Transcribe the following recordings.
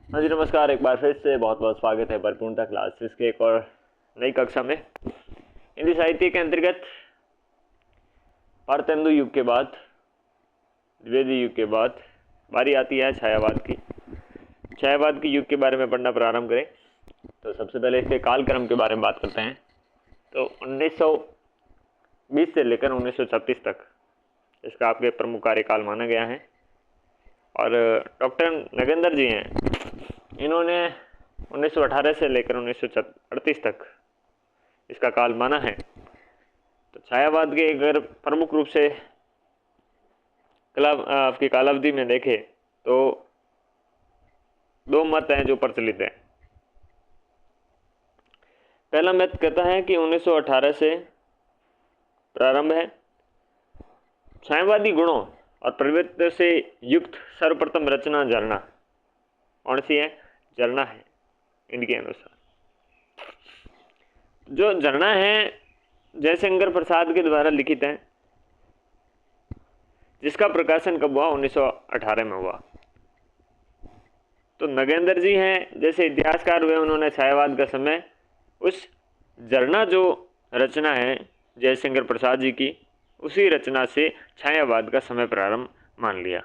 हाँ जी नमस्कार, एक बार फिर से बहुत बहुत स्वागत है परिपूर्णता क्लासेस के एक और नई कक्षा में। हिंदी साहित्य के अंतर्गत भारतेंदु युग के बाद, द्विवेदी युग के बाद बारी आती है छायावाद की। छायावाद के युग के बारे में पढ़ना प्रारंभ करें तो सबसे पहले इसके कालक्रम के बारे में बात करते हैं। तो 1920 से लेकर 1936 तक इसका आपके प्रमुख कार्यकाल माना गया है। और डॉक्टर नगेंद्र जी हैं, इन्होंने 1918 से लेकर 1938 तक इसका काल माना है। तो छायावाद के अगर प्रमुख रूप से आपकी कालावधि में देखें तो दो मत हैं जो प्रचलित हैं। पहला मत कहता है कि 1918 से प्रारंभ है। छायावादी गुणों और प्रवृत्ति से युक्त सर्वप्रथम रचना झरना कौन सी है? झरना है इनके अनुसार। जो झरना है जयशंकर प्रसाद के द्वारा लिखित है, जिसका प्रकाशन कब हुआ? 1918 में हुआ। तो नगेंद्र जी हैं जैसे इतिहासकार हुए, उन्होंने छायावाद का समय उस झरना जो रचना है जयशंकर प्रसाद जी की, उसी रचना से छायावाद का समय प्रारंभ मान लिया,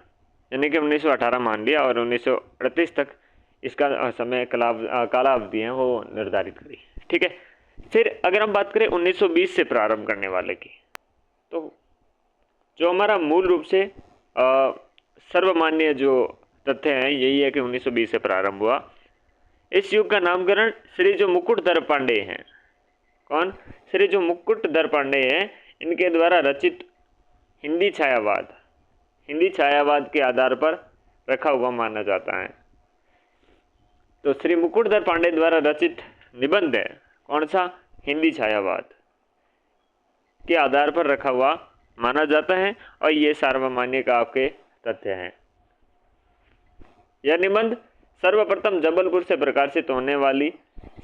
यानी कि 1918 मान लिया और 1938 तक इसका समय कालावधि है वो निर्धारित करी। ठीक है। फिर अगर हम बात करें 1920 से प्रारंभ करने वाले की, तो जो हमारा मूल रूप से सर्वमान्य जो तथ्य है यही है कि 1920 से प्रारंभ हुआ। इस युग का नामकरण श्री जो मुकुटधर पांडे हैं। कौन? श्री जो मुकुटधर पांडे हैं, इनके द्वारा रचित हिंदी छायावाद के आधार पर रखा हुआ माना जाता है। तो श्री मुकुटधर पांडे द्वारा रचित निबंध है कौन सा? हिंदी छायावाद के आधार पर रखा हुआ माना जाता है और ये सार्वमान्य का आपके तथ्य हैं। यह निबंध सर्वप्रथम जबलपुर से प्रकाशित होने वाली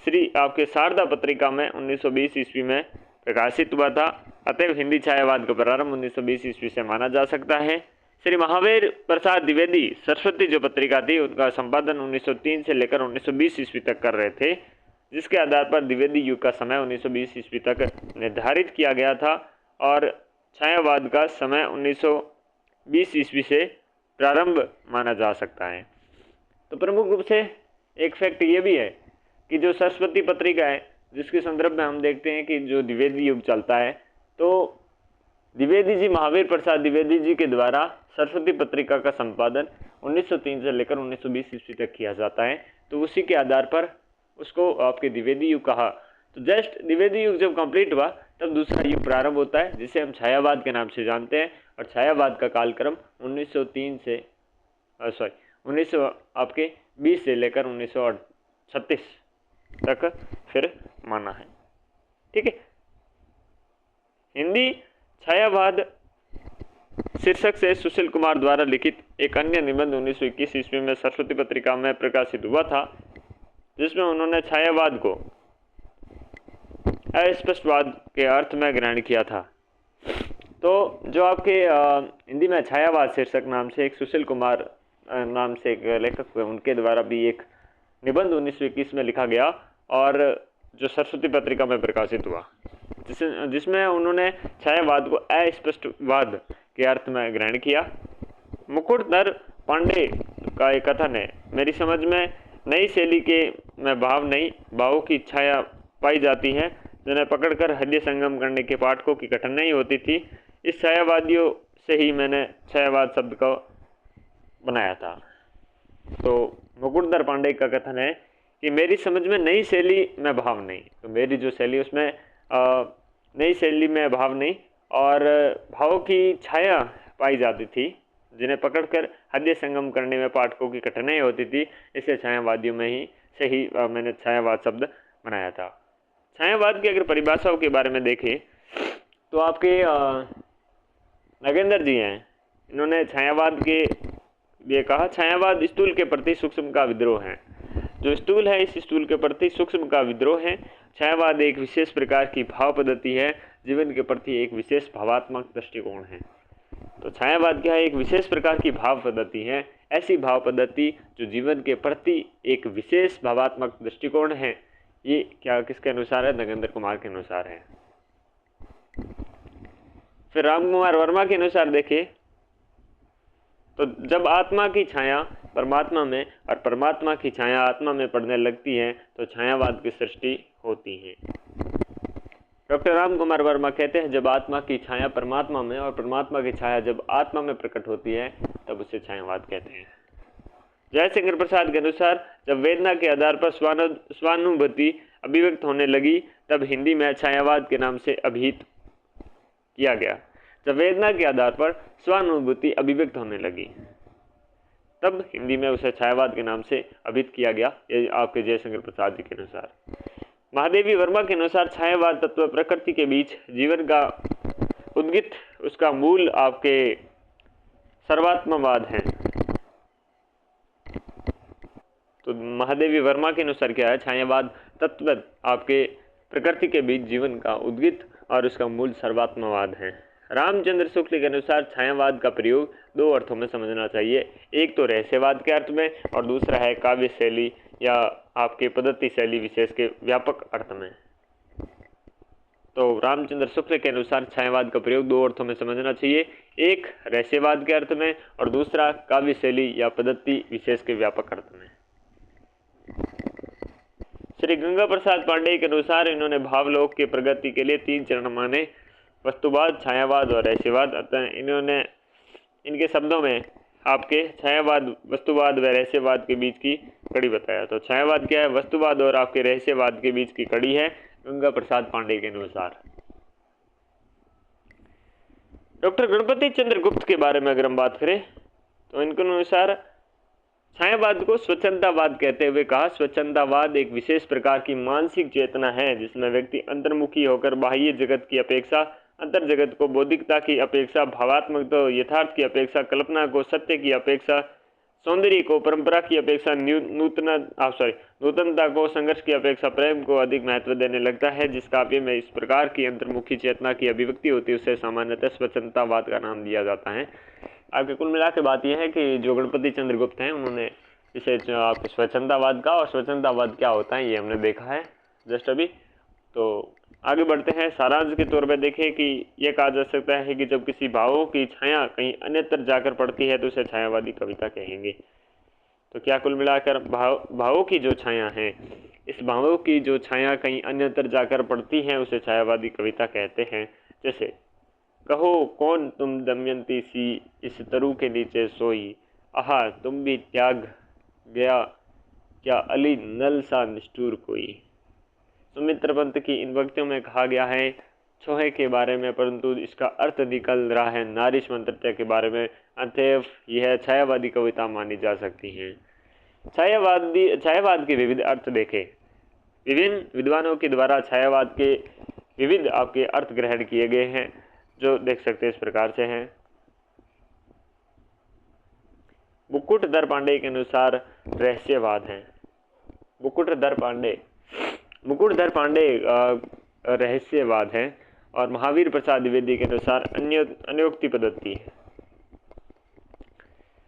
श्री आपके शारदा पत्रिका में 1920 ईस्वी में प्रकाशित हुआ था। अतएव हिंदी छायावाद का प्रारंभ 1920 ईस्वी से माना जा सकता है। श्री महावीर प्रसाद द्विवेदी सरस्वती जो पत्रिका थी, उनका संपादन 1903 से लेकर 1920 ईस्वी तक कर रहे थे, जिसके आधार पर द्विवेदी युग का समय 1920 ईस्वी तक निर्धारित किया गया था और छायावाद का समय 1920 ईस्वी से प्रारंभ माना जा सकता है। तो प्रमुख रूप से एक फैक्ट ये भी है कि जो सरस्वती पत्रिका है, जिसके संदर्भ में हम देखते हैं कि जो द्विवेदी युग चलता है, तो द्विवेदी जी, महावीर प्रसाद द्विवेदी जी के द्वारा सरस्वती पत्रिका का संपादन 1903 से लेकर 1920 ईस्वी तक किया जाता है। तो उसी के आधार पर उसको आपके द्विवेदी युग कहा। तो जस्ट द्विवेदी युग जब कंप्लीट हुआ तब दूसरा युग प्रारंभ होता है, जिसे हम छायावाद के नाम से जानते हैं। और छायावाद का कालक्रम 1920 से लेकर 1936 तक फिर माना है। ठीक है। हिंदी छायावाद शीर्षक से सुशील कुमार द्वारा लिखित एक अन्य निबंध 1921 ईस्वी में सरस्वती पत्रिका में प्रकाशित हुआ था, जिसमें उन्होंने छायावाद को अस्पष्टवाद के अर्थ में ग्रहण किया था। तो जो आपके हिंदी में छायावाद शीर्षक नाम से एक सुशील कुमार नाम से एक लेखक हुए, उनके द्वारा भी एक निबंध 1921 में लिखा गया और जो सरस्वती पत्रिका में प्रकाशित हुआ, जिसमें उन्होंने छायावाद को अस्पष्टवाद के अर्थ में ग्रहण किया। मुकुटधर पांडे का एक कथन है, मेरी समझ में नई शैली के में भावों की छाया पाई जाती है, जिन्हें पकड़कर हृदय संगम करने के पाठकों की कठिनाई होती थी। इस छायावादियों से ही मैंने छायावाद शब्द को बनाया था। तो मुकुटधर पांडे का कथन है कि मेरी समझ में नई शैली में भाव नहीं, तो मेरी जो शैली उसमें नई शैली में भाव नहीं और भावों की छाया पाई जाती थी, जिन्हें पकड़कर हृदय संगम करने में पाठकों की कठिनाई होती थी। इससे छायावादियों में ही से ही मैंने छायावाद शब्द बनाया था। छायावाद की अगर परिभाषाओं के बारे में देखें तो आपके नगेंद्र जी हैं, इन्होंने छायावाद के लिए कहा, छायावाद स्थूल के प्रति सूक्ष्म का विद्रोह है। जो स्थूल है, इस स्थूल के प्रति सूक्ष्म का विद्रोह है। छायावाद एक विशेष प्रकार की भाव पद्धति है, जीवन के प्रति एक विशेष भावात्मक दृष्टिकोण है। तो छायावाद क्या है? एक विशेष प्रकार की भाव पद्धति है, ऐसी भाव पद्धति जो जीवन के प्रति एक विशेष भावात्मक दृष्टिकोण है। ये क्या किसके अनुसार है? नगेंद्र कुमार के अनुसार है। फिर राम कुमार वर्मा के अनुसार देखें तो जब आत्मा की छाया परमात्मा में और परमात्मा की छाया आत्मा में पड़ने लगती है तो छायावाद की सृष्टि होती है। डॉक्टर राम कुमार वर्मा कहते हैं जब आत्मा की छाया परमात्मा में और परमात्मा की छाया जब आत्मा में प्रकट होती है तब उसे छायावाद कहते हैं। जयशंकर प्रसाद के अनुसार जब वेदना के आधार पर स्वानुभूति अभिव्यक्त होने लगी तब हिंदी में छायावाद के नाम से अभिहित किया गया। जब वेदना के आधार पर स्वानुभूति अभिव्यक्त होने लगी तब हिंदी में उसे छायावाद के नाम से अभिहित किया गया। ये आपके जयशंकर प्रसाद जी के अनुसार। महादेवी वर्मा के अनुसार छायावाद तत्व प्रकृति के बीच जीवन का उद्गित उसका मूल आपके सर्वात्मवाद है। तो महादेवी वर्मा के अनुसार क्या है? छायावाद तत्व आपके प्रकृति के बीच जीवन का उद्गित और उसका मूल सर्वात्मवाद है। रामचंद्र शुक्ल के अनुसार छायावाद का प्रयोग दो अर्थों में समझना चाहिए। एक तो रहस्यवाद के अर्थ में और दूसरा है काव्य शैली या आपके पद्धति शैली विशेष के व्यापक अर्थ में। तो रामचंद्र शुक्ल के अनुसार छायावाद का प्रयोग दो अर्थों में समझना चाहिए। एक रहस्यवाद के अर्थ में और दूसरा काव्य शैली या पद्धति विशेष के व्यापक अर्थ में। श्री गंगा प्रसाद पांडे के अनुसार इन्होंने भावलोक के प्रगति के लिए 3 चरण माने, वस्तुवाद, छायावाद और रहस्यवाद। अतः इन्होंने इनके शब्दों में आपके छायावाद, वस्तुवाद व रहस्यवाद के बीच की कड़ी बताया। तो छायावाद क्या है? वस्तुवाद और आपके रहस्यवाद के बीच की कड़ी है गंगा प्रसाद पांडे के अनुसार। डॉक्टर गणपति चंद्र गुप्त के बारे में अगर हम बात करें तो इनके अनुसार छायावाद को स्वच्छंदतावाद कहते हुए कहा, स्वच्छंदतावाद एक विशेष प्रकार की मानसिक चेतना है जिसमें व्यक्ति अंतर्मुखी होकर बाह्य जगत की अपेक्षा, अंतर जगत को बौद्धिकता की अपेक्षा, भावात्मक तो यथार्थ की अपेक्षा, कल्पना को सत्य की अपेक्षा, सौंदर्य को परंपरा की अपेक्षा, नूतनता को संघर्ष की अपेक्षा, प्रेम को अधिक महत्व देने लगता है। जिस काव्य में इस प्रकार की अंतर्मुखी चेतना की अभिव्यक्ति होती है उसे सामान्यतः स्वच्छंदतावाद का नाम दिया जाता है। आपके कुल मिला के बात यह है कि जो गणपति चंद्र गुप्त हैं उन्होंने इसे आपके स्वच्छंदतावाद का, और स्वच्छंदतावाद क्या होता है ये हमने देखा है जस्ट अभी। तो आगे बढ़ते हैं। सारांश के तौर पर देखें कि यह कहा जा सकता है कि जब किसी भावों की छाया कहीं अन्यत्र जाकर पड़ती है तो उसे छायावादी कविता कहेंगे। तो क्या कुल मिलाकर भावों की जो छाया है, इस भावों की जो छाया कहीं अन्यत्र जाकर पड़ती है उसे छायावादी कविता कहते हैं। जैसे कहो कौन तुम दमयंती सी इस तरु के नीचे सोई, आहा तुम भी त्याग गया क्या अली नल सा निष्ठुर कोई। सुमित्र पंत की इन वक्तों में कहा गया है छोहे के बारे में, परंतु इसका अर्थ निकल रहा है नारी स्वतंत्रता के बारे में। अतएव यह छायावादी कविता मानी जा सकती है। छायावाद के विविध अर्थ देखें। विभिन्न विद्वानों के द्वारा छायावाद के विविध आपके अर्थ ग्रहण किए गए हैं जो देख सकते हैं इस प्रकार से हैं। मुकुटधर पांडे के अनुसार रहस्यवाद है। मुकुटधर पांडे रहस्यवाद है और महावीर प्रसाद द्विवेदी के अनुसार अन्योक्ति पद्धति है।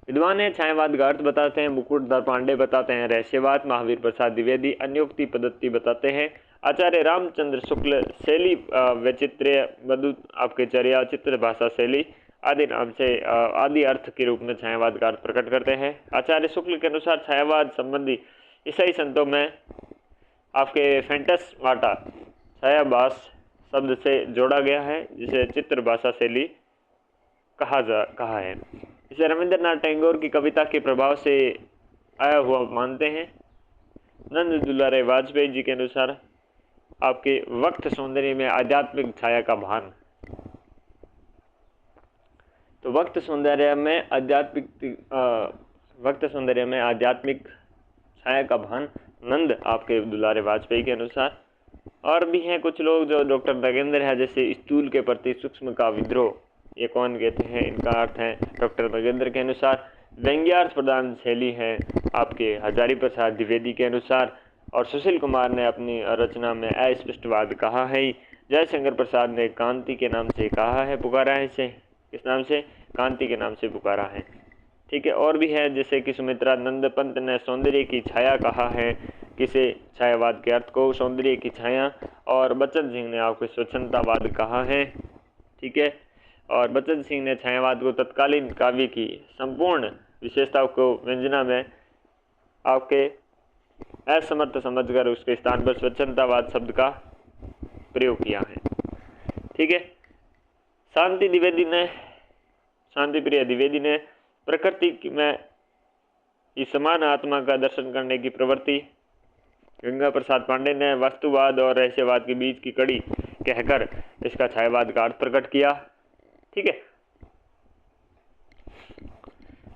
विद्वान है छायावाद का अर्थ बताते हैं, मुकुटधर पांडे बताते हैं रहस्यवाद, महावीर प्रसाद द्विवेदी अन्योक्ति पद्धति बताते हैं। आचार्य रामचंद्र शुक्ल शैली वैचित्र्य मधु आपके चर्या चित्र भाषा शैली आदि नाम से आदि अर्थ के रूप में छायावाद का अर्थ प्रकट करते हैं। आचार्य शुक्ल के अनुसार छायावाद संबंधी ईसाई संतों में आपके फेंटस वाटा छायावास शब्द से जोड़ा गया है जिसे चित्र भाषा शैली कहा है। इसे रविंद्रनाथ टैगोर की कविता के प्रभाव से आया हुआ मानते हैं। नंद दुलारे वाजपेयी जी के अनुसार आपके वक्त सौंदर्य में आध्यात्मिक छाया का भान। तो वक्त सौंदर्य में आध्यात्मिक छाया का भान नंद आपके दुलारे वाजपेयी के अनुसार। और भी हैं कुछ लोग जो डॉक्टर नगेंद्र है, जैसे स्थूल के प्रति सूक्ष्म का विद्रोह, ये कौन कहते हैं, इनका अर्थ है डॉक्टर नगेंद्र के अनुसार। व्यंग्यार्थ प्रधान शैली है आपके हजारी प्रसाद द्विवेदी के अनुसार। और सुशील कुमार ने अपनी रचना में अस्पष्टवाद कहा है। जयशंकर प्रसाद ने कांति के नाम से कहा है, पुकारा है इसे, किस नाम से, कांति के नाम से पुकारा है। ठीक है। और भी है, जैसे कि सुमित्रा नंद पंत ने सौंदर्य की छाया कहा है, किसे, छायावाद के अर्थ को, सौंदर्य की छाया। और बच्चन सिंह ने आपको स्वच्छंदतावाद कहा है, ठीक है। और बच्चन सिंह ने छायावाद को तत्कालीन काव्य की संपूर्ण विशेषताओं को व्यंजना में आपके असमर्थ समझकर उसके स्थान पर स्वच्छंदतावाद शब्द का प्रयोग किया है, ठीक है। शांतिप्रिय द्विवेदी ने प्रकृति में इस समान आत्मा का दर्शन करने की प्रवृत्ति, गंगा प्रसाद पांडे ने वस्तुवाद और रहस्यवाद के बीच की कड़ी कहकर इसका छायावाद का अर्थ प्रकट किया, ठीक है।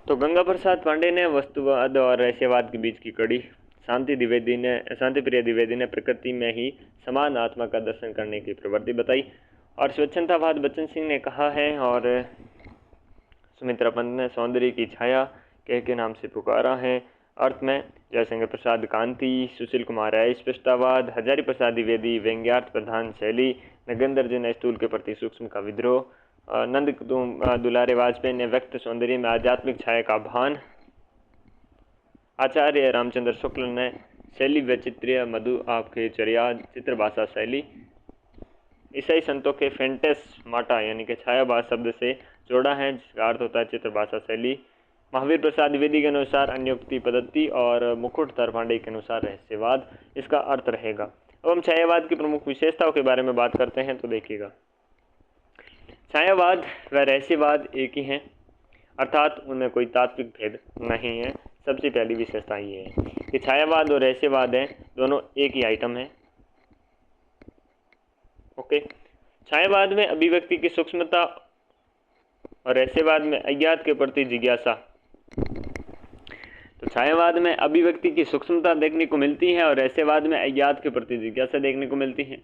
तो गंगा प्रसाद पांडे ने वस्तुवाद और रहस्यवाद के बीच की कड़ी, शांतिप्रिय द्विवेदी ने प्रकृति में ही समान आत्मा का दर्शन करने की प्रवृत्ति बताई। और स्वच्छंदतावाद बच्चन सिंह ने कहा है, और सुमित्रा पंत ने सौंदर्य की छाया कह के नाम से पुकारा है। अर्थ में जयशंकर प्रसाद कांति, सुशील कुमार राय स्पष्टतावाद, हजारी प्रसाद द्विवेदी व्यंग्यार्थ प्रधान शैली, नगेंद्र जी ने स्थूल के प्रति सूक्ष्म का विद्रोह, नंद दुलारे वाजपेयी ने व्यक्त सौंदर्य में आध्यात्मिक छाया का भान, आचार्य रामचंद्र शुक्ल ने शैली वैचित्र्य मधु आपके चर्या चित्रभाषा शैली, ईसाई संतों के फेंटेस माटा यानी कि छायावाद शब्द से जोड़ा है, जिसका अर्थ होता है चित्रभाषा शैली। महावीर प्रसाद द्विवेदी के अनुसार अन्योक्ति पद्धति, और मुकुटधर पांडे के अनुसार रहस्यवाद इसका अर्थ रहेगा। अब हम छायावाद की प्रमुख विशेषताओं के बारे में बात करते हैं, तो देखिएगा, छायावाद व रहस्यवाद एक ही हैं, अर्थात उनमें कोई तात्विक भेद नहीं है। सबसे पहली विशेषता ये है कि छायावाद और रहस्यवाद है दोनों एक ही आइटम है, ओके। छायावाद में अभिव्यक्ति की सूक्ष्मता और रहस्यवाद में अज्ञात के प्रति जिज्ञासा। तो छायावाद में अभिव्यक्ति की सूक्ष्मता देखने को मिलती है और रहस्यवाद में अज्ञात के प्रति जिज्ञासा देखने को मिलती है।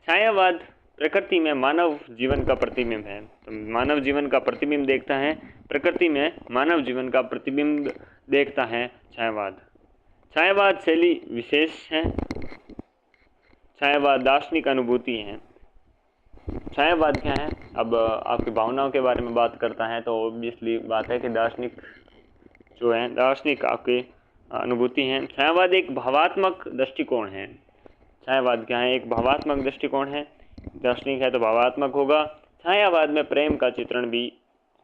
छायावाद प्रकृति में मानव जीवन का प्रतिबिंब है, तो मानव जीवन का प्रतिबिंब देखता है, प्रकृति में मानव जीवन का प्रतिबिंब देखता है छायावाद। छायावाद शैली विशेष है, छायावाद दार्शनिक अनुभूति है। छायावाद क्या है? अब आपकी भावनाओं के बारे में बात करता है, तो ऑब्वियसली बात है कि दार्शनिक जो है, दार्शनिक आपकी अनुभूति है। छायावाद एक भावात्मक दृष्टिकोण है। छायावाद क्या है? एक भावात्मक दृष्टिकोण है। दार्शनिक है तो भावात्मक होगा। छायावाद में प्रेम का चित्रण भी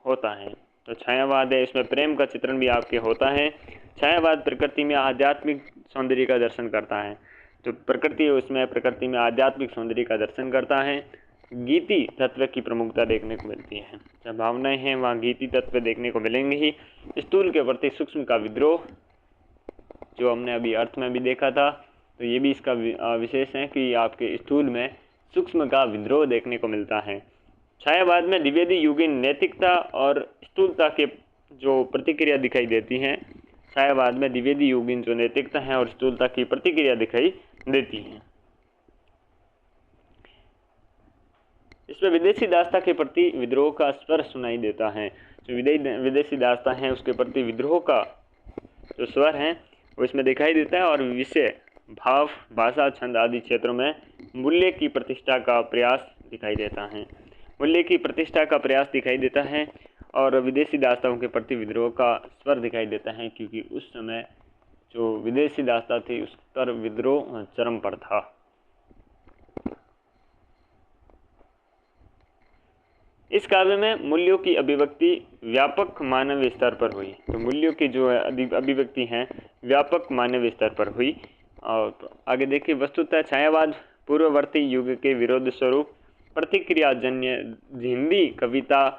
होता है, तो छायावाद है इसमें प्रेम का चित्रण भी आपके होता है। छायावाद प्रकृति में आध्यात्मिक सौंदर्य का दर्शन करता है, तो प्रकृति उसमें प्रकृति में आध्यात्मिक सौंदर्य का दर्शन करता है। गीति तत्व की प्रमुखता देखने को मिलती है। जब भावनाएं हैं वहाँ गीति तत्व देखने को मिलेंगे ही। स्थूल के प्रति सूक्ष्म का विद्रोह, जो हमने अभी अर्थ में भी देखा था, तो ये भी इसका विशेष है कि आपके स्थूल में सूक्ष्म का विद्रोह देखने को मिलता है। छायावाद में द्विवेदी युगीन नैतिकता और स्थूलता के जो प्रतिक्रिया दिखाई देती हैं, छायावाद में द्विवेदी युगीन जो नैतिकता है और स्थूलता की प्रतिक्रिया दिखाई देती है। इसमें विदेशी दास्ता के प्रति विद्रोह का स्वर सुनाई देता है। जो विदेशी दास्ता है उसके प्रति विद्रोह का जो स्वर है वो इसमें दिखाई देता है। और विषय, भाव, भाषा, छंद आदि क्षेत्रों में मूल्य की प्रतिष्ठा का प्रयास दिखाई देता है। मूल्य की प्रतिष्ठा का प्रयास दिखाई देता है और विदेशी दास्ताओं के प्रति विद्रोह का स्वर दिखाई देता है, क्योंकि उस समय जो विदेशी दास्ता थी उस पर विद्रोह चरम पर था। इस काव्य में मूल्यों की अभिव्यक्ति व्यापक मानवीय स्तर पर हुई। तो मूल्यों की जो अभिव्यक्ति है व्यापक मानवीय स्तर पर हुई। और तो आगे देखिए, वस्तुतः छायावाद पूर्ववर्ती युग के विरोध स्वरूप प्रतिक्रियाजन्य हिंदी कविता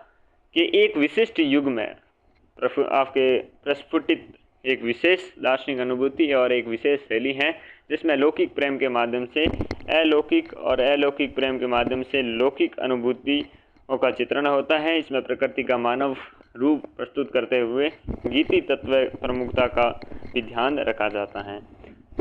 के एक विशिष्ट युग में आपके प्रस्फुटित एक विशेष दार्शनिक अनुभूति और एक विशेष शैली है, जिसमें लौकिक प्रेम के माध्यम से अलौकिक और अलौकिक प्रेम के माध्यम से लौकिक अनुभूति का चित्रण होता है। इसमें प्रकृति का मानव रूप प्रस्तुत करते हुए गीति तत्व प्रमुखता का भी ध्यान रखा जाता है।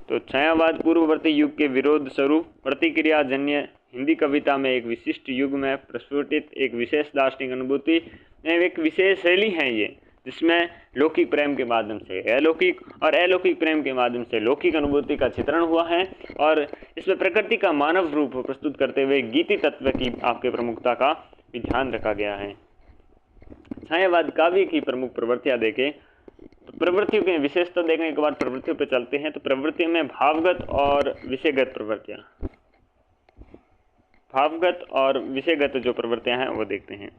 तो छायावाद पूर्ववर्ती युग के विरोध स्वरूप प्रतिक्रियाजन्य हिंदी कविता में एक विशिष्ट युग में प्रस्फुटित एक विशेष दार्शनिक अनुभूति एक विशेष शैली है ये, जिसमें लौकिक प्रेम के माध्यम से अलौकिक और अलौकिक प्रेम के माध्यम से लौकिक अनुभूति का चित्रण हुआ है। और इसमें प्रकृति का मानव रूप प्रस्तुत करते हुए गीति तत्व की आपके प्रमुखता का भी ध्यान रखा गया है। छायावाद काव्य की प्रमुख प्रवृत्तियां देखें तो प्रवृत्तियों की विशेषता देखने के बाद प्रवृत्तियों पर चलते हैं। तो प्रवृत्ति में भावगत और विषयगत प्रवृत्तियां, भावगत और विषयगत जो प्रवृत्तियां हैं वो देखते हैं।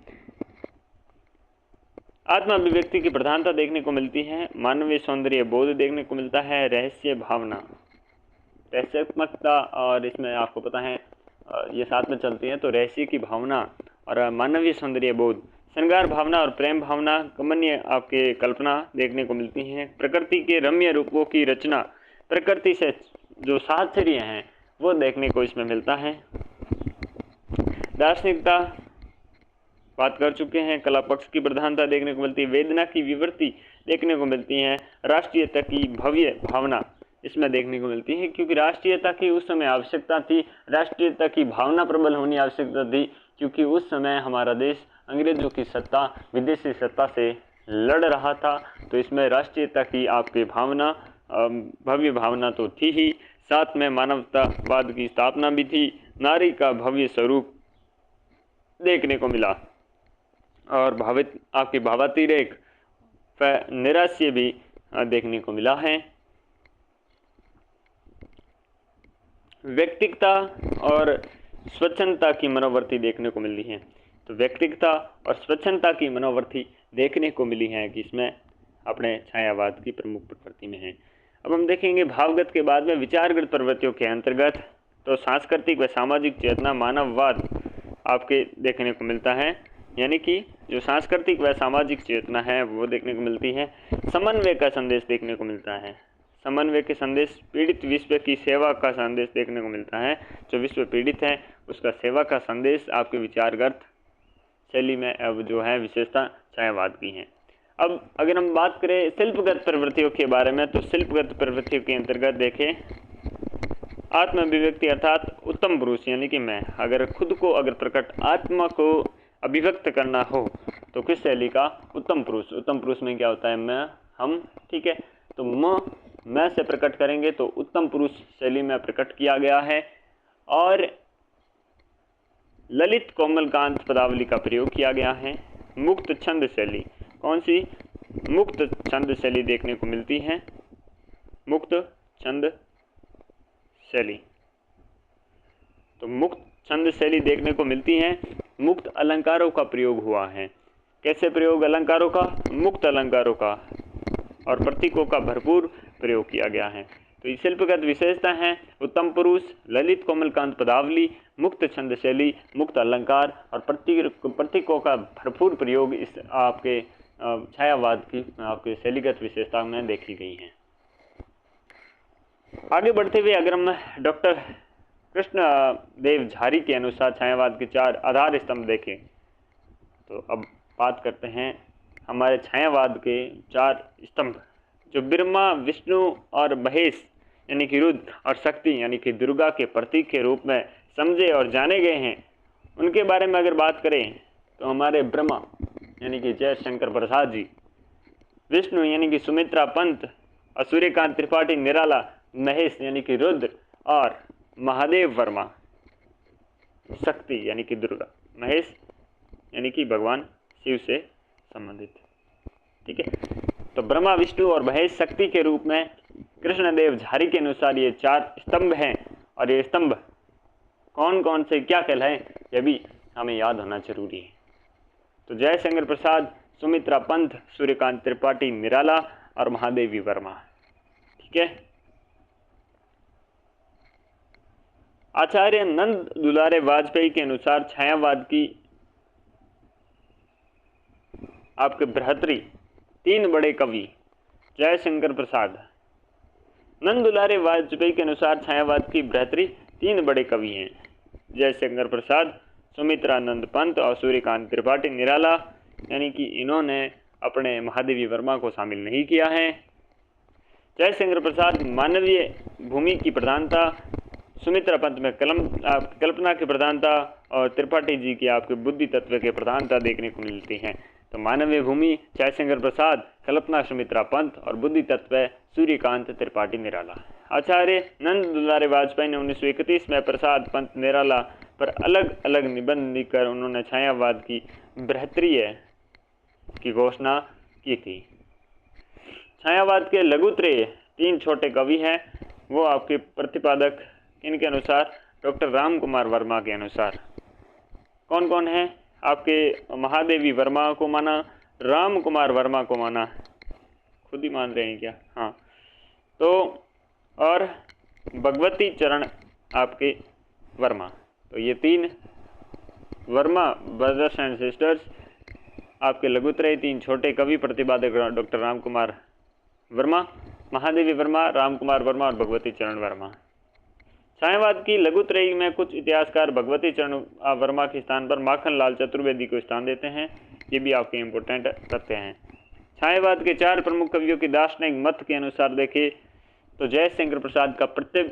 आत्मा अभिव्यक्ति की प्रधानता देखने को मिलती है, मानवीय सौंदर्य बोध देखने को मिलता है, रहस्य भावना, रहस्यात्मकता, और इसमें आपको पता है ये साथ में चलती है। तो रहस्य की भावना और मानवीय सौंदर्य बोध, श्रृंगार भावना और प्रेम भावना, कमनीय आपके कल्पना देखने को मिलती हैं। प्रकृति के रम्य रूपों की रचना, प्रकृति से जो साहचर्य हैं वो देखने को इसमें मिलता है। दार्शनिकता बात कर चुके हैं, कला पक्ष की प्रधानता देखने को मिलती है, वेदना की विवृत्ति देखने को मिलती है, राष्ट्रीयता की भव्य भावना इसमें देखने को मिलती है, क्योंकि राष्ट्रीयता की उस समय आवश्यकता थी, राष्ट्रीयता की भावना प्रबल होनी आवश्यकता थी, क्योंकि उस समय हमारा देश अंग्रेजों की सत्ता, विदेशी सत्ता से लड़ रहा था। तो इसमें राष्ट्रीयता की आपकी भावना, भव्य भावना तो थी ही, साथ में मानवतावाद की स्थापना भी थी, नारी का भव्य स्वरूप देखने को मिला, और भावित आपकी भावातिरेक व निराश्य भी देखने को मिला है। व्यक्तिगता और स्वच्छंदता की मनोवृत्ति देखने को मिली है। तो व्यक्तिगता और स्वच्छंदता की मनोवृत्ति देखने को मिली है कि इसमें अपने छायावाद की प्रमुख प्रवृत्ति में है। अब हम देखेंगे भावगत के बाद में विचारगत प्रवृत्तियों के अंतर्गत तो सांस्कृतिक व सामाजिक चेतना, मानववाद आपके देखने को मिलता है, यानी कि जो सांस्कृतिक व सामाजिक चेतना है वो देखने को मिलती है। समन्वय का संदेश देखने को मिलता है, समन्वय के संदेश, पीड़ित विश्व की सेवा का संदेश देखने को मिलता है। जो विश्व पीड़ित है उसका सेवा का संदेश आपके विचारगत शैली में अब जो है विशेषता छायावाद की है। अब अगर हम बात करें शिल्पगत प्रवृत्तियों के बारे में, तो शिल्पगत प्रवृत्तियों के अंतर्गत देखें आत्म अभिव्यक्ति अर्थात उत्तम पुरुष, यानी कि मैं, अगर खुद को अगर प्रकट आत्मा को अभिव्यक्त करना हो तो किस शैली का? उत्तम पुरुष। उत्तम पुरुष में क्या होता है? मैं, हम, ठीक है। तो मैं से प्रकट करेंगे तो उत्तम पुरुष शैली में प्रकट किया गया है। और ललित कोमलकांत पदावली का प्रयोग किया गया है। मुक्त छंद शैली, कौन सी? मुक्त छंद शैली देखने को मिलती है, मुक्त छंद शैली। तो मुक्त छंद शैली देखने को मिलती है। मुक्त अलंकारों का प्रयोग हुआ है। कैसे प्रयोग अलंकारों का? मुक्त अलंकारों का और प्रतीकों का भरपूर प्रयोग किया गया है। तो ये शिल्पगत विशेषता है उत्तम पुरुष, ललित कोमलकांत पदावली, मुक्त छंद शैली, मुक्त अलंकार और प्रतीकों का भरपूर प्रयोग इस आपके छायावाद की आपके शैलीगत विशेषता में देखी गई है। आगे बढ़ते हुए अगर हम डॉक्टर कृष्ण देव झारी के अनुसार छायावाद के 4 आधार स्तंभ देखें, तो अब बात करते हैं हमारे छायावाद के 4 स्तंभ, जो ब्रह्मा, विष्णु और महेश यानी कि रुद्र और शक्ति यानी कि दुर्गा के प्रतीक के रूप में समझे और जाने गए हैं। उनके बारे में अगर बात करें तो हमारे ब्रह्मा यानी कि जयशंकर प्रसाद जी, विष्णु यानी कि सुमित्रा पंत और सूर्यकांत त्रिपाठी निराला, महेश यानी कि रुद्र और महादेव वर्मा शक्ति यानी कि दुर्गा, महेश यानी कि भगवान शिव से संबंधित, ठीक है। तो ब्रह्मा, विष्णु और महेश शक्ति के रूप में कृष्णदेव झारी के अनुसार ये 4 स्तंभ हैं। और ये स्तंभ कौन कौन से क्या कहलाए यह भी हमें याद होना जरूरी है। तो जयशंकर प्रसाद, सुमित्रा पंत, सूर्यकांत त्रिपाठी निराला और महादेवी वर्मा, ठीक है। आचार्य नंद दुलारे वाजपेयी के अनुसार छायावाद की आपके भ्रातृ 3 बड़े कवि जयशंकर प्रसाद, नंद दुलारे वाजपेयी के अनुसार छायावाद की भ्रातृ 3 बड़े कवि हैं, जयशंकर प्रसाद, सुमित्रानंद पंत और सूर्यकांत त्रिपाठी निराला, यानी कि इन्होंने अपने महादेवी वर्मा को शामिल नहीं किया है। जयशंकर प्रसाद मानवीय भूमि की प्रधानता, सुमित्रा पंत में कल्पना की प्रधानता और त्रिपाठी जी की आपके बुद्धि तत्व की प्रधानता देखने को मिलती है। तो मानवीय भूमि जयशंकर प्रसाद, कल्पना सुमित्रा पंत और बुद्धि तत्व सूर्यकांत त्रिपाठी निराला। आचार्य नंद दुलारे वाजपेयी ने 1931 में प्रसाद, पंत, निराला पर अलग अलग निबंध लिखकर उन्होंने छायावाद की बृहत्तरीय की घोषणा की थी। छायावाद के लघुत्रय 3 छोटे कवि हैं, वो आपके प्रतिपादक इनके अनुसार डॉक्टर राम कुमार वर्मा के अनुसार कौन कौन है? आपके महादेवी वर्मा को माना, राम कुमार वर्मा को माना, खुद ही मान रहे हैं क्या? हाँ, तो और भगवती चरण आपके वर्मा। तो ये 3 वर्मा ब्रदर्स एंड सिस्टर्स आपके लघुत्रय 3 छोटे कवि प्रतिपादक डॉक्टर राम कुमार वर्मा, महादेवी वर्मा, राम कुमार वर्मा और भगवती चरण वर्मा। छायावाद की लघुत्रयी में कुछ इतिहासकार भगवती चरण वर्मा के स्थान पर माखन लाल चतुर्वेदी को स्थान देते हैं। ये भी आपके इम्पोर्टेंट तथ्य हैं। छायावाद के 4 प्रमुख कवियों की दार्शनिक मत के अनुसार देखें तो जयशंकर प्रसाद का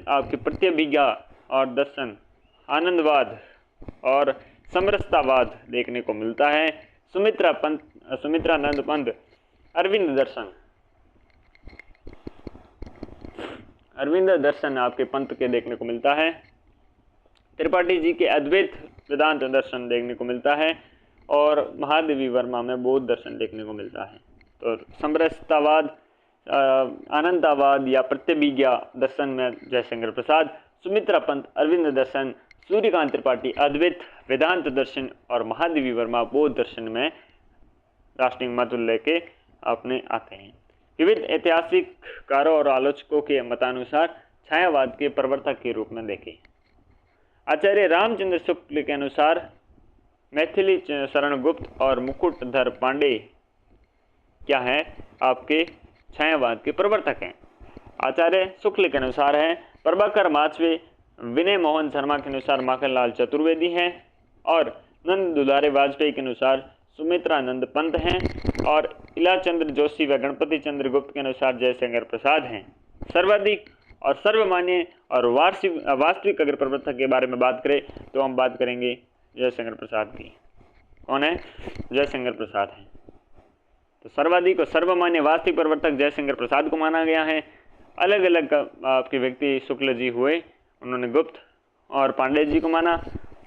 आपकी प्रत्यभिज्ञा और दर्शन, आनंदवाद और समरसतावाद देखने को मिलता है। सुमित्रानंद पंत अरविंद दर्शन आपके पंत के देखने को मिलता है। त्रिपाठी जी के अद्वैत वेदांत दर्शन देखने को मिलता है और महादेवी वर्मा में बौद्ध दर्शन देखने को मिलता है। तो समरसतावाद, आनंदवाद या प्रत्यभिज्ञा दर्शन में जयशंकर प्रसाद, सुमित्रा पंत अरविंद दर्शन, सूर्यकांत त्रिपाठी अद्वैत वेदांत दर्शन और महादेवी वर्मा बौद्ध दर्शन में राष्ट्रीय महत्व लेके अपने आते हैं। विविध ऐतिहासिककारों और आलोचकों के मतानुसार छायावाद के प्रवर्तक के रूप में देखें। आचार्य रामचंद्र शुक्ल के अनुसार मैथिली शरण गुप्त और मुकुटधर पांडे क्या है? आपके छायावाद के प्रवर्तक हैं। आचार्य शुक्ल के अनुसार है प्रभाकर माचवे, विनय मोहन शर्मा के अनुसार माखनलाल चतुर्वेदी हैं और नंद दुलारे वाजपेयी के अनुसार सुमित्रानंद पंत हैं और इलाचंद्र जोशी व गणपति चंद्र गुप्त के अनुसार जयशंकर प्रसाद हैं। सर्वाधिक और सर्वमान्य और वास्तविक अगर प्रवर्तक के बारे में बात करें तो हम बात करेंगे जयशंकर प्रसाद की। कौन है? जयशंकर प्रसाद हैं। तो सर्वाधिक और सर्वमान्य वास्तविक प्रवर्तक जयशंकर प्रसाद को माना गया है। अलग अलग आपके व्यक्ति शुक्ल जी हुए, उन्होंने गुप्त और पांडे जी को माना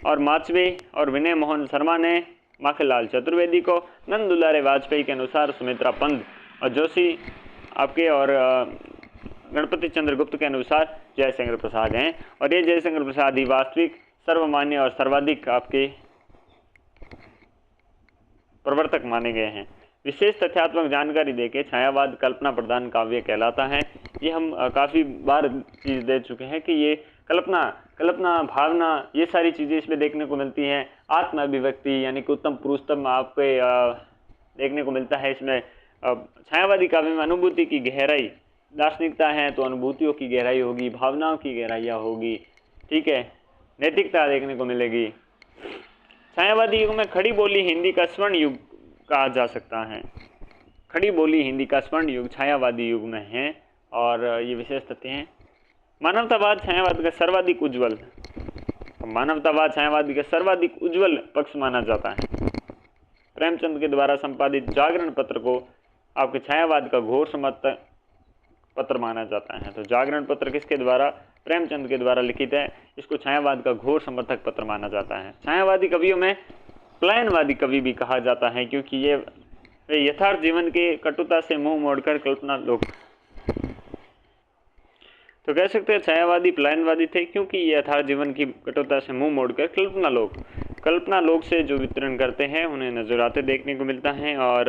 और माचवे और विनय मोहन शर्मा ने माखनलाल चतुर्वेदी को, नंद दुलारे वाजपेयी के अनुसार सुमित्रा पंत और जोशी आपके और गणपति चंद्र गुप्त के अनुसार जयशंकर प्रसाद हैं। और ये जयशंकर प्रसाद ही वास्तविक, सर्वमान्य और सर्वाधिक आपके प्रवर्तक माने गए हैं। विशेष तथ्यात्मक जानकारी देके छायावाद कल्पना प्रधान काव्य कहलाता है। ये हम काफ़ी बार चीज़ दे चुके हैं कि ये कल्पना भावना ये सारी चीज़ें इसमें देखने को मिलती हैं। आत्म अभिव्यक्ति यानी कि उत्तम पुरुषोत्तम आपके देखने को मिलता है इसमें। छायावादी काव्य में अनुभूति की गहराई, दार्शनिकता है तो अनुभूतियों की गहराई होगी, भावनाओं की गहराइयाँ होगी, ठीक है, नैतिकता देखने को मिलेगी। छायावादी युग में खड़ी बोली हिंदी का स्वर्ण युग कहा जा सकता है। खड़ी बोली हिंदी का स्वर्ण युग छायावादी युग में है और ये विशेष तथ्य हैं। मानवतावाद छायावाद का सर्वाधिक उज्ज्वल, मानवतावाद छायावादी का सर्वाधिक उज्ज्वल पक्ष माना जाता है। प्रेमचंद के द्वारा संपादित जागरण पत्र को आपके छायावाद का घोर समर्थक पत्र माना जाता है। तो जागरण पत्र किसके द्वारा? प्रेमचंद के द्वारा लिखित है। इसको छायावाद का घोर समर्थक पत्र माना जाता है। छायावादी कवियों में प्लायनवादी कवि भी कहा जाता है क्योंकि ये यथार्थ जीवन के कटुता से मुंह मोड़कर कल्पना लोग, तो कह सकते हैं छायावादी प्लायनवादी थे क्योंकि ये यथार्थ जीवन की कटुता से मुंह मोड़कर कल्पना लोग से जो वितरण करते हैं उन्हें नजराते देखने को मिलता है और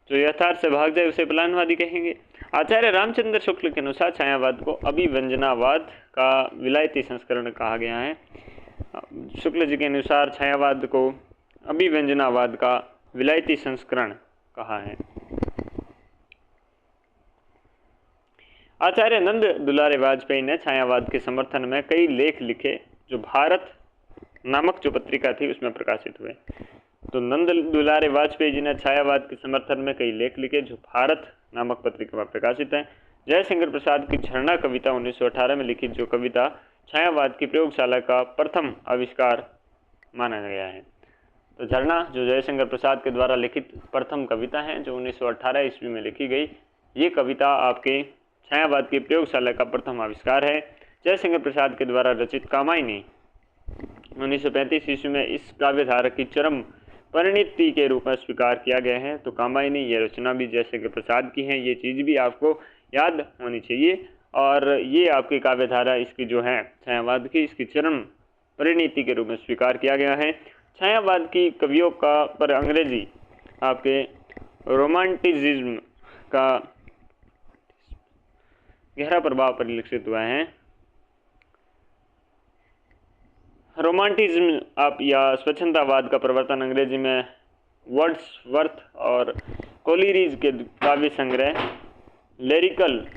जो यथार्थ से भाग जाए उसे प्लायनवादी कहेंगे। आचार्य रामचंद्र शुक्ल के अनुसार छायावाद को अभिव्यंजनावाद का विलायती संस्करण कहा गया है। शुक्ल जी के अनुसार छायावाद को अभिव्यंजनावाद का विलायती संस्करण कहा है। आचार्य नंद दुलारे वाजपेयी ने छायावाद के समर्थन में कई लेख लिखे जो भारत नामक जो पत्रिका थी उसमें प्रकाशित हुए। तो नंद दुलारे वाजपेयी जी ने छायावाद के समर्थन में कई लेख लिखे जो भारत नामक पत्रिका में प्रकाशित है। जयशंकर प्रसाद की झरना कविता 1918 में लिखित जो कविता छायावाद की प्रयोगशाला का प्रथम आविष्कार माना गया है। तो झरना जो जयशंकर प्रसाद के द्वारा लिखित प्रथम कविता है जो 1918 ईस्वी में लिखी गई, ये कविता आपके छायावाद की प्रयोगशाला का प्रथम आविष्कार है। जयशंकर प्रसाद के द्वारा रचित कामायनी 1935 ईस्वी में इस काव्यधारा की चरम परिणति के रूप में स्वीकार किया गया है। तो कामायनी ये रचना भी जयशंकर प्रसाद की है, ये चीज़ भी आपको याद होनी चाहिए। और ये आपकी काव्यधारा इसकी जो है छायावाद की, इसकी चरम परिणति के रूप में स्वीकार किया गया है। छायावाद की कवियों का पर अंग्रेजी आपके रोमांटिसिज्म का गहरा प्रभाव परिलक्षित हुआ है। रोमांटिज्म आप या स्वच्छंदतावाद का प्रवर्तन अंग्रेजी में वर्ड्सवर्थ और कोलिरीज के काव्य संग्रह लिरिकल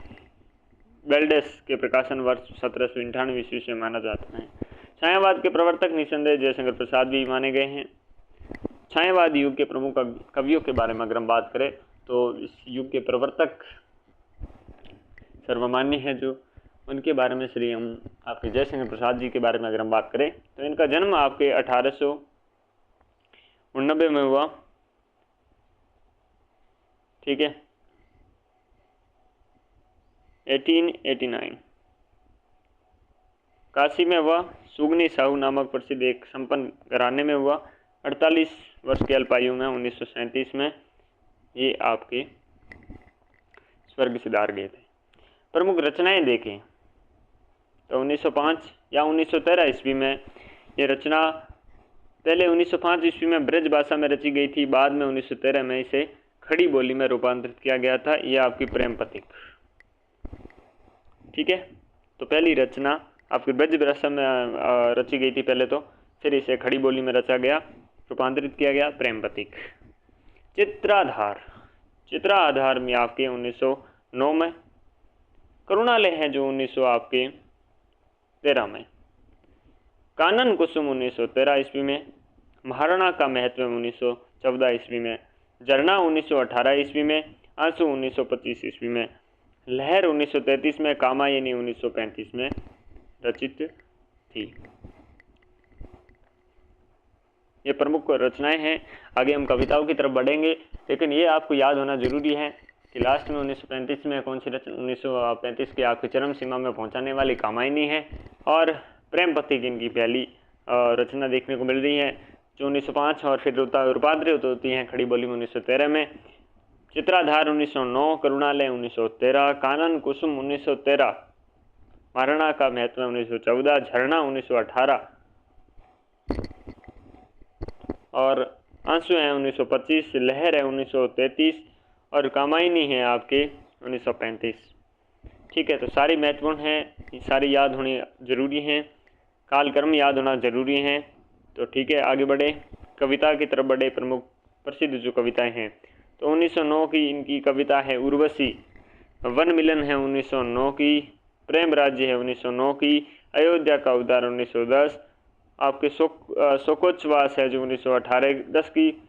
बेल्डेस के प्रकाशन वर्ष 1798 ईस्वी से माना जाता है। छायावाद के प्रवर्तक निसंदेह जयशंकर प्रसाद भी माने गए हैं। छायावाद युग के प्रमुख कवियों के बारे में अगर हम बात करें तो इस युग के प्रवर्तक सर्वमान्य है जो, उनके बारे में श्री हम आपके जयशंकर प्रसाद जी के बारे में अगर हम बात करें तो इनका जन्म आपके 1889 में हुआ, ठीक है, 1889 काशी में हुआ। सुगनी साहू नामक प्रसिद्ध एक संपन्न घराने में हुआ। 48 वर्ष की अल्पायु में 1937 में ये आपके स्वर्ग सिधार गए थे। प्रमुख रचनाएं देखें तो 1905 या 1913 ईस्वी में ये रचना, पहले 1905 ईस्वी में ब्रज भाषा में रची गई थी, बाद में 1913 में इसे खड़ी बोली में रूपांतरित किया गया था। यह आपकी प्रेम पथिक, ठीक है। तो पहली रचना आपकी ब्रज भाषा में रची गई थी पहले, तो फिर इसे खड़ी बोली में रचा गया, रूपांतरित किया गया प्रेम पथिक। चित्राधार, चित्राधार में आपके 1909 में। करुणालय है जो 1913 में। कानन कुसुम 1913 ईस्वी में। महाराणा का महत्व 1914 ईस्वी में। झरना 1918 ईस्वी में। आंसू 1925 ईस्वी में। लहर 1933 में। कामायनी 1935 में रचित थी। ये प्रमुख रचनाएं हैं। आगे हम कविताओं की तरफ बढ़ेंगे, लेकिन ये आपको याद होना जरूरी है कि लास्ट में 1935 में कौन सी रचना, 1935 की आपकी चरम सीमा में पहुंचाने वाली कामायनी है, और प्रेम पथिक इनकी पहली रचना देखने को मिल रही है जो 1905 और फिर रूपांतरित होती हैं खड़ी बोली में 1913 में। चित्राधार 1909, करुणालय 1913, कानन कुसुम 1913, महाराणा का महत्व 1914, झरना 1918 और आंसू है 1925, लहर है 1933 और कामायनी है आपके 1935। ठीक है, तो सारी महत्वपूर्ण हैं, सारी याद होनी जरूरी हैं, कालक्रम याद होना जरूरी है। तो ठीक है, आगे बढ़े, कविता की तरफ बढ़े। प्रमुख प्रसिद्ध जो कविताएं हैं, तो 1909 की इनकी कविता है उर्वशी, वन मिलन है 1909 की, प्रेम राज्य है 1909 की, अयोध्या का उद्धार 1910, आपके शोकोच्छ्वास है जो 1918-10 की,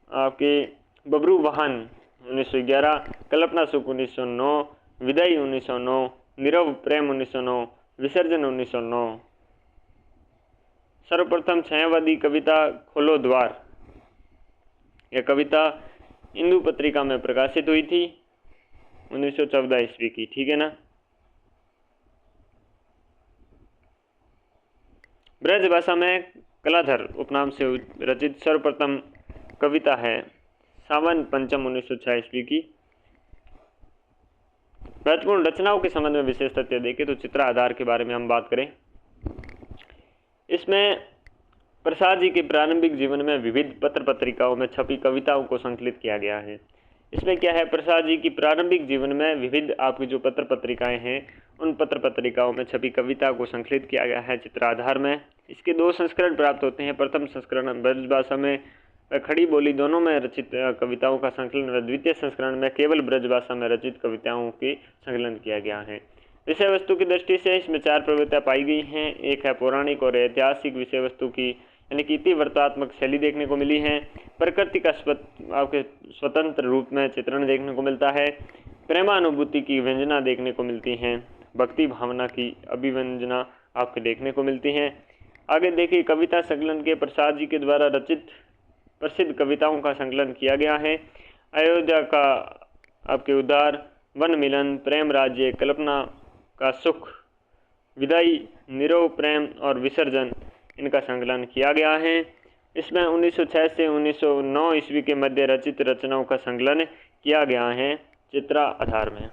आपके बबरू वाहन 1911, कल्पना सुख 1909, विदाई 1909, नीरव प्रेम 1909, विसर्जन 1909। सर्वप्रथम छायावादी कविता खोलो द्वार, यह कविता हिंदू पत्रिका में प्रकाशित हुई थी 1914 ईस्वी की। ठीक है ना। ब्रज भाषा में कलाधर उपनाम से रचित सर्वप्रथम कविता है सावन पंचम 1906 ईस्वी की। महत्वपूर्ण रचनाओं के संबंध में विशेष तथ्य देखें तो चित्राधार के बारे में हम बात करें, इसमें प्रसाद जी के प्रारंभिक जीवन में विविध पत्र पत्रिकाओं में छपी कविताओं को संकलित किया गया है। इसमें क्या है, प्रसाद जी की प्रारंभिक जीवन में विविध आपकी जो पत्र पत्रिकाएं हैं उन पत्र पत्रिकाओं में छपी कविता को संकलित किया गया है चित्राधार में। इसके 2 संस्करण प्राप्त होते हैं। प्रथम संस्करण ब्रज भाषा में खड़ी बोली दोनों में रचित कविताओं का संकलन, द्वितीय संस्करण में केवल ब्रज भाषा में रचित कविताओं की संकलन किया गया है। विषय वस्तु की दृष्टि से इसमें 4 प्रवृत्तियां पाई गई हैं। एक है पौराणिक और ऐतिहासिक विषय वस्तु की, यानी कि इतिवृत्तात्मक शैली देखने को मिली है। प्रकृति का आपके स्वतंत्र रूप में चित्रण देखने को मिलता है। प्रेमानुभूति की व्यंजना देखने को मिलती हैं। भक्ति भावना की अभिव्यंजना आपके देखने को मिलती हैं। आगे देखिए, कविता संकलन के प्रसाद जी के द्वारा रचित प्रसिद्ध कविताओं का संकलन किया गया है। अयोध्या का आपके उद्धार, वन मिलन, प्रेम राज्य, कल्पना का सुख, विदाई, नीरव प्रेम और विसर्जन, इनका संकलन किया गया है। इसमें 1906 से 1909 ईस्वी के मध्य रचित रचनाओं का संकलन किया गया है चित्रा आधार में।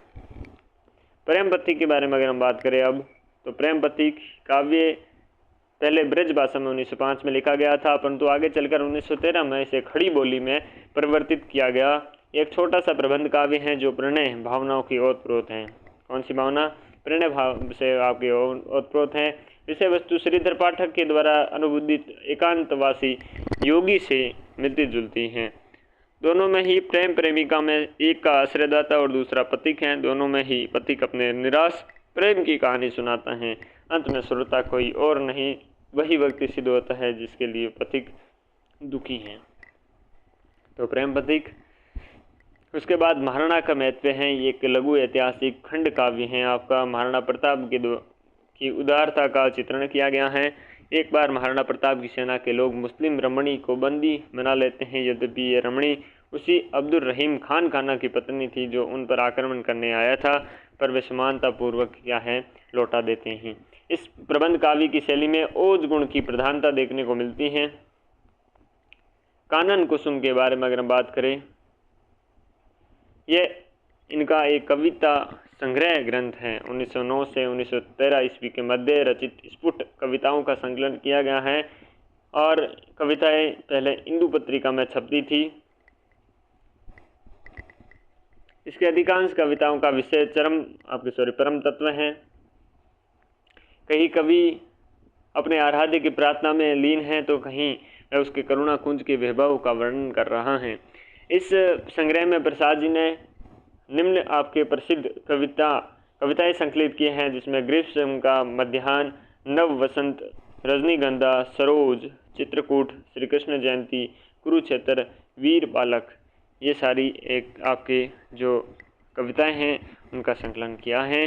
प्रेम पथिक के बारे में अगर हम बात करें अब, तो प्रेम पथिक काव्य पहले ब्रज भाषा में 1905 में लिखा गया था, परंतु आगे चलकर 1913 में इसे खड़ी बोली में परिवर्तित किया गया। एक छोटा सा प्रबंध काव्य है जो प्रणय भावनाओं की ओतप्रोत है। कौन सी भावना? प्रणय भाव से आपके ओतप्रोत है। विषय वस्तु श्रीधर पाठक के द्वारा अनुबोधित एकांतवासी योगी से मिलती जुलती हैं। दोनों में ही प्रेम प्रेमिका में एक का आश्रयदाता और दूसरा पथिक है। दोनों में ही पथिक अपने निराश प्रेम की कहानी सुनाता है। अंत में श्रोता कोई और नहीं, वही व्यक्ति सिद्ध होता है जिसके लिए पथिक दुखी हैं। तो प्रेम पथिक। उसके बाद महाराणा का महत्व है। ये एक लघु ऐतिहासिक खंड काव्य है। आपका महाराणा प्रताप की उदारता का चित्रण किया गया है। एक बार महाराणा प्रताप की सेना के लोग मुस्लिम रमणी को बंदी बना लेते हैं। यद्यपि ये रमणी उसी अब्दुल रहीम खान खाना की पत्नी थी जो उन पर आक्रमण करने आया था, पर वे समानतापूर्वक क्या है लौटा देते हैं। इस प्रबंध काव्य की शैली में ओज गुण की प्रधानता देखने को मिलती है। कानन कुसुम के बारे में अगर हम बात करें, यह इनका एक कविता संग्रह ग्रंथ है। 1909 से 1913 ईस्वी के मध्य रचित स्फुट कविताओं का संकलन किया गया है और कविताएं पहले इंदु पत्रिका में छपती थी। इसके अधिकांश कविताओं का विषय परम तत्व है। कहीं कवि अपने आराध्य की प्रार्थना में लीन है तो कहीं वह उसके करुणा कुंज के वैभव का वर्णन कर रहा है। इस संग्रह में प्रसाद जी ने निम्न आपके प्रसिद्ध कविताएं संकलित किए हैं, जिसमें ग्रीष्म का मध्याह्न, नव वसंत, रजनीगंधा, सरोज, चित्रकूट, श्री कृष्ण जयंती, कुरुक्षेत्र, वीर बालक, ये सारी एक आपके जो कविताएं हैं उनका संकलन किया है।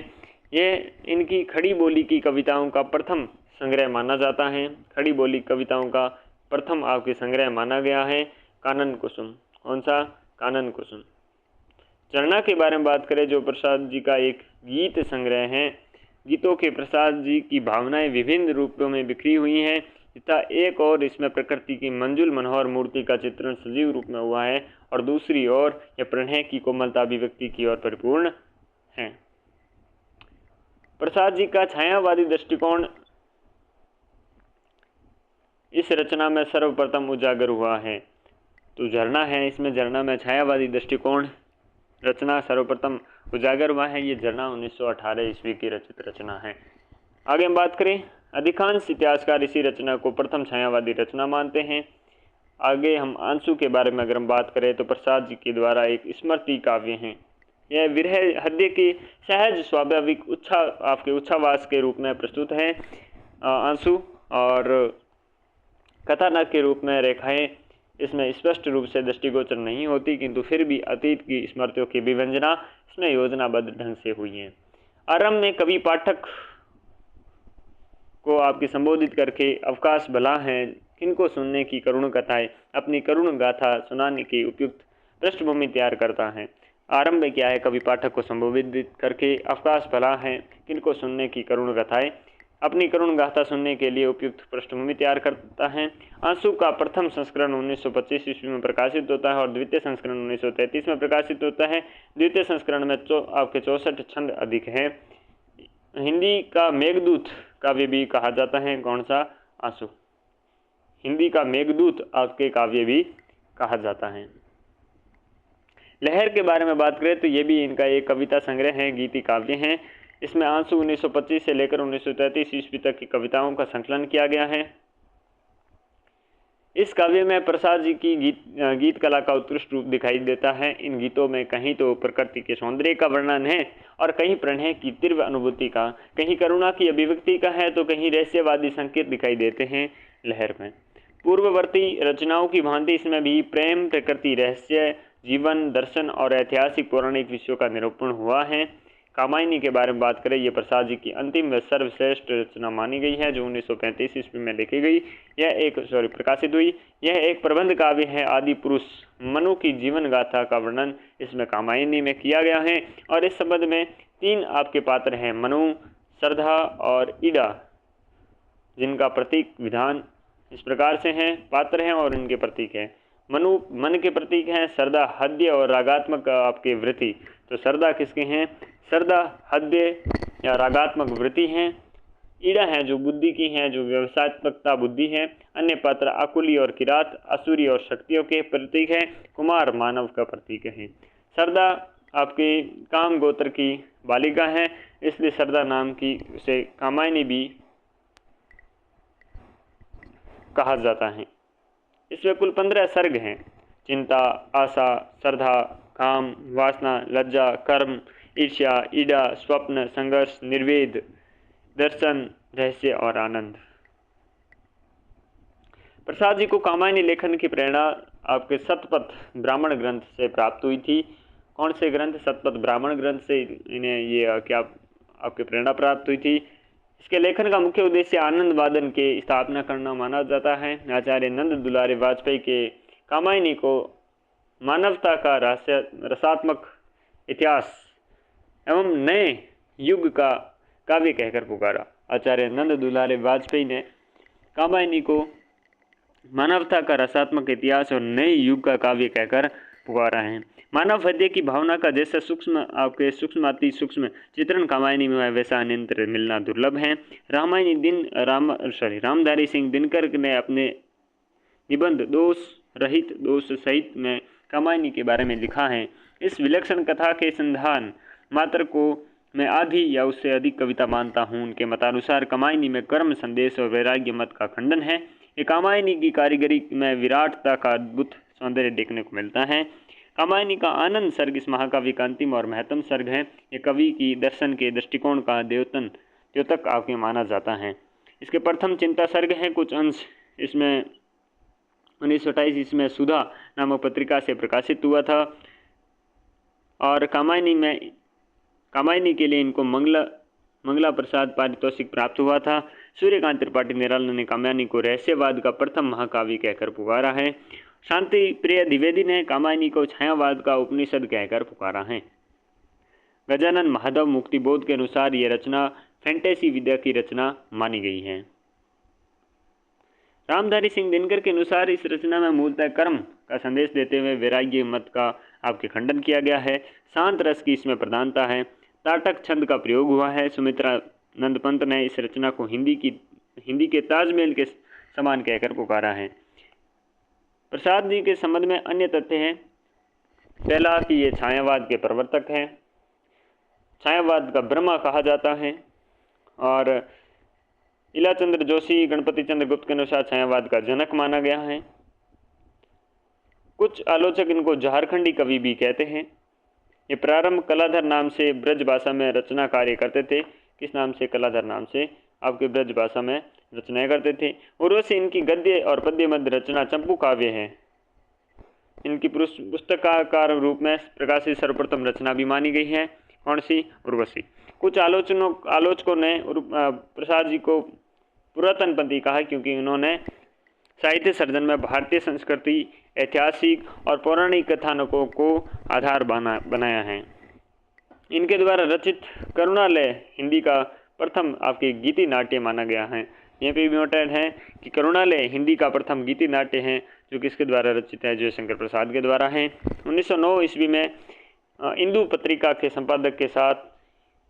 ये इनकी खड़ी बोली की कविताओं का प्रथम संग्रह माना जाता है। खड़ी बोली कविताओं का प्रथम आपके संग्रह माना गया है कानन कुसुम। कौन सा? कानन कुसुम। चरना के बारे में बात करें, जो प्रसाद जी का एक गीत संग्रह है। गीतों के प्रसाद जी की भावनाएं विभिन्न रूपों में बिखरी हुई हैं तथा एक और इसमें प्रकृति की मंजुल मनोहर मूर्ति का चित्रण सजीव रूप में हुआ है और दूसरी ओर यह प्रणय की कोमलता अभिव्यक्ति की ओर परिपूर्ण है। प्रसाद जी का छायावादी दृष्टिकोण इस रचना में सर्वप्रथम उजागर हुआ है। तो झरना है, इसमें झरना में छायावादी दृष्टिकोण रचना सर्वप्रथम उजागर हुआ है। ये झरना 1918 ईस्वी की रचित रचना है। आगे हम बात करें, अधिकांश इतिहासकार इसी रचना को प्रथम छायावादी रचना मानते हैं। आगे हम आंसू के बारे में अगर हम बात करें तो प्रसाद जी के द्वारा एक स्मृति काव्य है। यह विरह हृदय की सहज स्वाभाविक उच्छावास के रूप में प्रस्तुत है। आंसू और कथानक के रूप में रेखाएं इसमें स्पष्ट रूप से दृष्टिगोचर नहीं होती, किंतु फिर भी अतीत की स्मृतियों की विभंजना इसमें योजनाबद्ध ढंग से हुई है। आरंभ में कवि पाठक को आपकी संबोधित करके अवकाश भला है किनको सुनने की करुण कथाएं अपनी करुण गाथा सुनाने की उपयुक्त पृष्ठभूमि तैयार करता है। आरंभ में क्या है, कवि पाठक को संबोधित करके अवकाश भला है किनको सुनने की करुण कथाएं अपनी करुण गाथा सुनने के लिए उपयुक्त पृष्ठभूमि तैयार करता है। आंसू का प्रथम संस्करण 1925 ईस्वी में प्रकाशित होता है और द्वितीय संस्करण 1933 में प्रकाशित होता है। द्वितीय संस्करण में आपके 64 छंद अधिक हैं। हिंदी का मेघदूत काव्य भी कहा जाता है। कौन सा? आंसू। हिंदी का मेघदूत आपके काव्य भी कहा जाता है। लहर के बारे में बात करें तो ये भी इनका एक कविता संग्रह है, गीति काव्य हैं। इसमें आंसू 1925 से लेकर 1933 ईस्वी तक की कविताओं का संकलन किया गया है। इस काव्य में प्रसाद जी की गीत कला का उत्कृष्ट रूप दिखाई देता है। इन गीतों में कहीं तो प्रकृति के सौंदर्य का वर्णन है और कहीं प्रणय की तीव्र अनुभूति का, कहीं करुणा की अभिव्यक्ति का है तो कहीं रहस्यवादी संकेत दिखाई देते हैं लहर में। पूर्ववर्ती रचनाओं की भांति इसमें भी प्रेम, प्रकृति, रहस्य, जीवन, दर्शन और ऐतिहासिक पौराणिक विषयों का निरूपण हुआ है। कामायनी के बारे में बात करें, ये प्रसाद जी की अंतिम व सर्वश्रेष्ठ रचना मानी गई है जो 1935 ईस्वी में लिखी गई। प्रकाशित हुई। यह एक प्रबंध काव्य है। आदि पुरुष मनु की जीवन गाथा का वर्णन इसमें कामायनी में किया गया है और इस संबंध में 3 आपके पात्र हैं, मनु, श्रद्धा और ईडा, जिनका प्रतीक विधान इस प्रकार से हैं, पात्र हैं और इनके प्रतीक हैं। मन के प्रतीक हैं सरदा, हद्य और रागात्मक आपके वृत्ति। तो सरदा किसके हैं? सरदा, हद्य या रागात्मक वृत्ति हैं। ईड़ा हैं जो बुद्धि की हैं, जो व्यवसायत्मकता बुद्धि है। अन्य पात्र आकुली और किरात, असुरी और शक्तियों के प्रतीक हैं। कुमार मानव का प्रतीक है। सरदा आपके काम गोत्र की बालिका है, इसलिए सरदा नाम की उसे कामायनी भी कहा जाता है। इसमें कुल 15 सर्ग हैं। चिंता, आशा, श्रद्धा, काम, वासना, लज्जा, कर्म, ईर्ष्या, ईड़ा, स्वप्न, संघर्ष, निर्वेद, दर्शन, रहस्य और आनंद। प्रसाद जी को कामायनी लेखन की प्रेरणा आपके शतपथ ब्राह्मण ग्रंथ से प्राप्त हुई थी। कौन से ग्रंथ? शतपथ ब्राह्मण ग्रंथ से इन्हें ये क्या आपके प्रेरणा प्राप्त हुई थी। इसके लेखन का मुख्य उद्देश्य आनंद वादन के स्थापना करना माना जाता है। आचार्य नंद दुलारे वाजपेयी के कामायनी को मानवता का रसात्मक इतिहास एवं नए युग का काव्य कहकर पुकारा। आचार्य नंद दुलारे वाजपेयी ने कामायनी को मानवता का रसात्मक इतिहास और नए युग का काव्य कहकर पुकारा है। मानव हृदय की भावना का जैसा सूक्ष्माति सूक्ष्म चित्रण कामायनी में वैसा अन्यत्र मिलना दुर्लभ है। रामधारी सिंह दिनकर ने अपने निबंध दोष सहित में कामायनी के बारे में लिखा है। इस विलक्षण कथा के संधान मात्र को मैं आधी या उससे अधिक कविता मानता हूँ। उनके मतानुसार कामायनी में कर्म, संदेश और वैराग्य मत का खंडन है। ये कामायनी की कारीगरी में विराटता का अद्भुत सौंदर्य देखने को मिलता है। कामायनी का आनंद सर्ग इस महाकाव्य का अंतिम और महत्तम सर्ग है। ये कवि की दर्शन के दृष्टिकोण का द्योतक आपके माना जाता है। इसके प्रथम चिंता सर्ग है। कुछ अंश इसमें 1928 इसमें सुधा नामक पत्रिका से प्रकाशित हुआ था और कामायनी के लिए इनको मंगला प्रसाद पारितोषिक प्राप्त हुआ था। सूर्यकांत त्रिपाठी निराला ने कामायनी को रहस्यवाद का प्रथम महाकाव्य कहकर पुकारा है। शांति प्रिय द्विवेदी ने कामायनी को छायावाद का उपनिषद कहकर पुकारा है। गजानन महादेव मुक्तिबोध के अनुसार ये रचना फैंटेसी विद्या की रचना मानी गई है। रामधारी सिंह दिनकर के अनुसार इस रचना में मूलतः कर्म का संदेश देते हुए वैराग्य मत का आपके खंडन किया गया है। शांत रस की इसमें प्रधानता है। ताटक छंद का प्रयोग हुआ है। सुमित्रा नंद पंत ने इस रचना को हिंदी के ताजमहल के समान कहकर पुकारा है। प्रसाद जी के संबंध में अन्य तथ्य हैं। पहला कि ये छायावाद के प्रवर्तक हैं। छायावाद का ब्रह्मा कहा जाता है और इलाचंद्र जोशी, गणपति चंद्र गुप्त के अनुसार छायावाद का जनक माना गया है। कुछ आलोचक इनको झारखंडी कवि भी कहते हैं। ये प्रारंभ कलाधर नाम से ब्रज भाषा में रचना कार्य करते थे। किस नाम से? कलाधर नाम से आपके ब्रज भाषा में रचनाएं करते थे। उर्वशी इनकी गद्य और पद्य मध्य रचना चंपू काव्य है। इनकी पुस्तकाकार रूप में प्रकाशित सर्वप्रथम रचना भी मानी गई है। कौन सी? उर्वशी। कुछ आलोचकों ने प्रसाद जी को पुरातनपंथी कहा क्योंकि उन्होंने साहित्य सर्जन में भारतीय संस्कृति, ऐतिहासिक और पौराणिक कथानकों को आधार बनाया है। इनके द्वारा रचित करुणालय हिंदी का प्रथम आपके गीति नाट्य माना गया है। यहाँ पे भी नोटेड है कि करुणालय हिंदी का प्रथम गीति नाट्य है जो किसके द्वारा रचित है? जयशंकर प्रसाद के द्वारा है। 1909 ईस्वी में इंदु पत्रिका के संपादक के साथ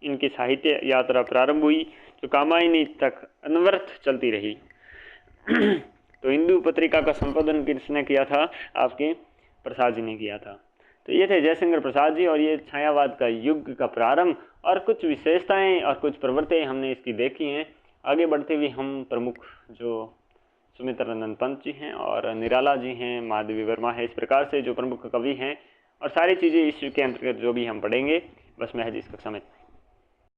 इनकी साहित्य यात्रा प्रारंभ हुई जो कामायनी तक अनवरत चलती रही। तो इंदु पत्रिका का संपादन किसने किया था? आपके प्रसाद जी ने किया था। तो ये थे जयशंकर प्रसाद जी और ये छायावाद का युग का प्रारंभ और कुछ विशेषताएं और कुछ प्रवृत्तियां हमने इसकी देखी हैं। आगे बढ़ते हुए हम प्रमुख जो सुमित्रानंद पंत जी हैं और निराला जी हैं, माधवी वर्मा है, इस प्रकार से जो प्रमुख कवि हैं और सारी चीज़ें इस के अंतर्गत जो भी हम पढ़ेंगे बस महज इस कक्षा में